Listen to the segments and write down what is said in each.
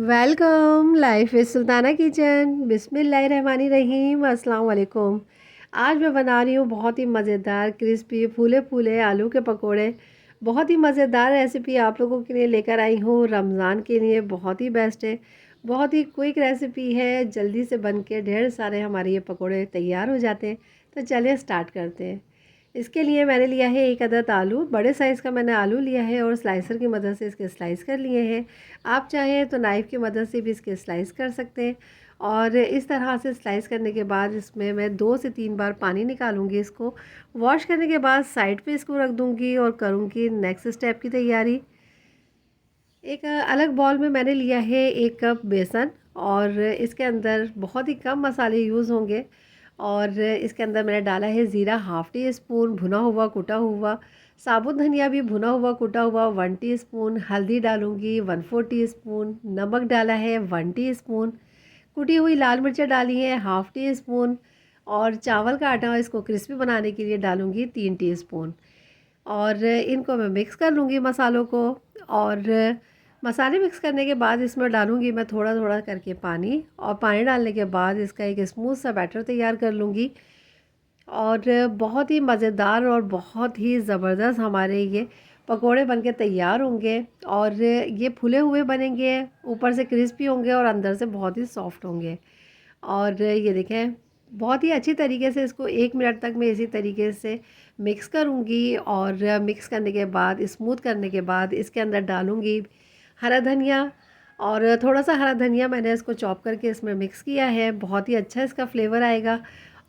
Welcome life is Sultana kitchen. बिस्मिल्लाहिर्रहमानिर्रहीम। अस्सलाम वालेकुम। आज मैं बना रही हूँ बहुत ही मज़ेदार क्रिस्पी फूले फूले आलू के पकोड़े। बहुत ही मज़ेदार रेसिपी आप लोगों के लिए लेकर आई हूँ। रमज़ान के लिए बहुत ही बेस्ट है, बहुत ही क्विक रेसिपी है। जल्दी से बन के ढेर सारे हमारे ये पकोड़े तैयार हो जाते हैं। तो चलिए स्टार्ट करते हैं। इसके लिए मैंने लिया है एक अदद आलू, बड़े साइज़ का मैंने आलू लिया है और स्लाइसर की मदद से इसके स्लाइस कर लिए हैं। आप चाहें तो नाइफ़ की मदद से भी इसके स्लाइस कर सकते हैं। और इस तरह से स्लाइस करने के बाद इसमें मैं 2 से 3 बार पानी निकालूंगी। इसको वॉश करने के बाद साइड पे इसको रख दूंगी और करूंगी नेक्स्ट स्टेप की तैयारी। एक अलग बॉल में मैंने लिया है 1 कप बेसन और इसके अंदर बहुत ही कम मसाले यूज़ होंगे। और इसके अंदर मैंने डाला है ज़ीरा हाफ़ टी स्पून, भुना हुआ कुटा हुआ साबुत धनिया भी भुना हुआ कुटा हुआ 1 टीस्पून, हल्दी डालूंगी 1/4 टीस्पून, नमक डाला है 1 टीस्पून, कुटी हुई लाल मिर्चें डाली है हाफ़ टी स्पून और चावल का आटा इसको क्रिस्पी बनाने के लिए डालूंगी 3 टीस्पून। और इनको मैं मिक्स कर लूँगी मसालों को। और मसाले मिक्स करने के बाद इसमें डालूँगी मैं थोड़ा थोड़ा करके पानी, और पानी डालने के बाद इसका एक स्मूथ सा बैटर तैयार कर लूँगी। और बहुत ही मज़ेदार और बहुत ही ज़बरदस्त हमारे ये पकोड़े बनके तैयार होंगे। और ये फूले हुए बनेंगे, ऊपर से क्रिस्पी होंगे और अंदर से बहुत ही सॉफ्ट होंगे। और ये देखें, बहुत ही अच्छी तरीके से इसको 1 मिनट तक मैं इसी तरीके से मिक्स करूँगी। और मिक्स करने के बाद, स्मूथ करने के बाद इसके अंदर डालूँगी हरा धनिया। और थोड़ा सा हरा धनिया मैंने इसको चॉप करके इसमें मिक्स किया है, बहुत ही अच्छा इसका फ्लेवर आएगा।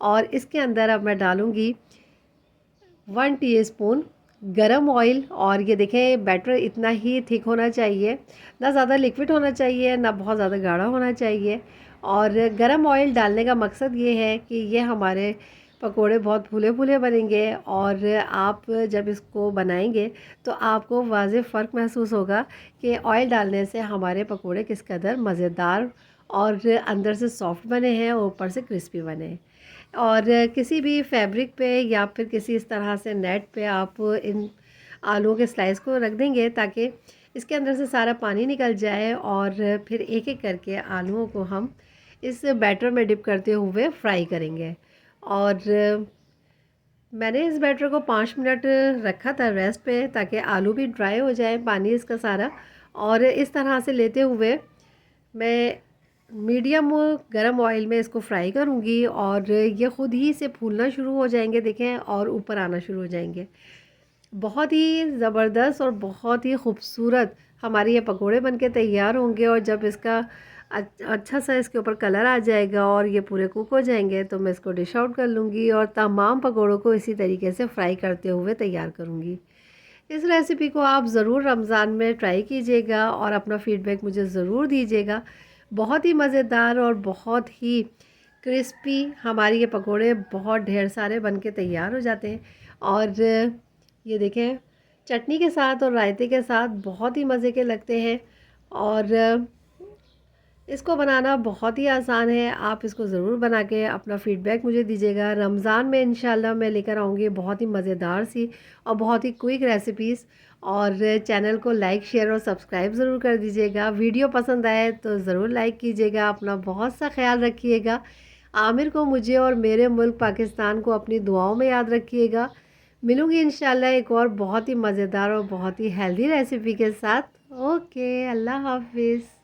और इसके अंदर अब मैं डालूँगी 1 टीस्पून गरम ऑयल। और ये देखें, बैटर इतना ही थिक होना चाहिए, ना ज़्यादा लिक्विड होना चाहिए ना बहुत ज़्यादा गाढ़ा होना चाहिए। और गरम ऑयल डालने का मकसद ये है कि ये हमारे पकोड़े बहुत फूले फूले बनेंगे। और आप जब इसको बनाएंगे तो आपको वाज़ेह फ़र्क महसूस होगा कि ऑयल डालने से हमारे पकोड़े किस कदर मज़ेदार और अंदर से सॉफ्ट बने हैं और ऊपर से क्रिस्पी बने हैं। और किसी भी फैब्रिक पे या फिर किसी इस तरह से नेट पे आप इन आलूओं के स्लाइस को रख देंगे ताकि इसके अंदर से सारा पानी निकल जाए। और फिर एक एक करके आलूओं को हम इस बैटर में डिप करते हुए फ्राई करेंगे। और मैंने इस बैटर को 5 मिनट रखा था रेस्ट पे, ताकि आलू भी ड्राई हो जाए पानी इसका सारा। और इस तरह से लेते हुए मैं मीडियम गरम ऑयल में इसको फ्राई करूँगी। और ये ख़ुद ही से फूलना शुरू हो जाएंगे, देखें, और ऊपर आना शुरू हो जाएंगे। बहुत ही ज़बरदस्त और बहुत ही खूबसूरत हमारे ये पकोड़े बनके तैयार होंगे। और जब इसका अच्छा सा इसके ऊपर कलर आ जाएगा और ये पूरे कुक हो जाएंगे तो मैं इसको डिश आउट कर लूँगी और तमाम पकोड़ों को इसी तरीके से फ्राई करते हुए तैयार करूँगी। इस रेसिपी को आप ज़रूर रमज़ान में ट्राई कीजिएगा और अपना फ़ीडबैक मुझे ज़रूर दीजिएगा। बहुत ही मज़ेदार और बहुत ही क्रिस्पी हमारे ये पकोड़े बहुत ढेर सारे बनके तैयार हो जाते हैं। और ये देखें, चटनी के साथ और रायते के साथ बहुत ही मज़े के लगते हैं। और इसको बनाना बहुत ही आसान है, आप इसको ज़रूर बना के अपना फ़ीडबैक मुझे दीजिएगा। रमज़ान में इंशाल्लाह मैं लेकर आऊँगी बहुत ही मज़ेदार सी और बहुत ही क्विक रेसिपीज़। और चैनल को लाइक, शेयर और सब्सक्राइब ज़रूर कर दीजिएगा। वीडियो पसंद आए तो ज़रूर लाइक कीजिएगा। अपना बहुत सा ख्याल रखिएगा। आमिर को, मुझे और मेरे मुल्क पाकिस्तान को अपनी दुआओं में याद रखिएगा। मिलूँगी इंशाल्लाह एक और बहुत ही मज़ेदार और बहुत ही हेल्दी रेसिपी के साथ। ओके, अल्लाह हाफिज़।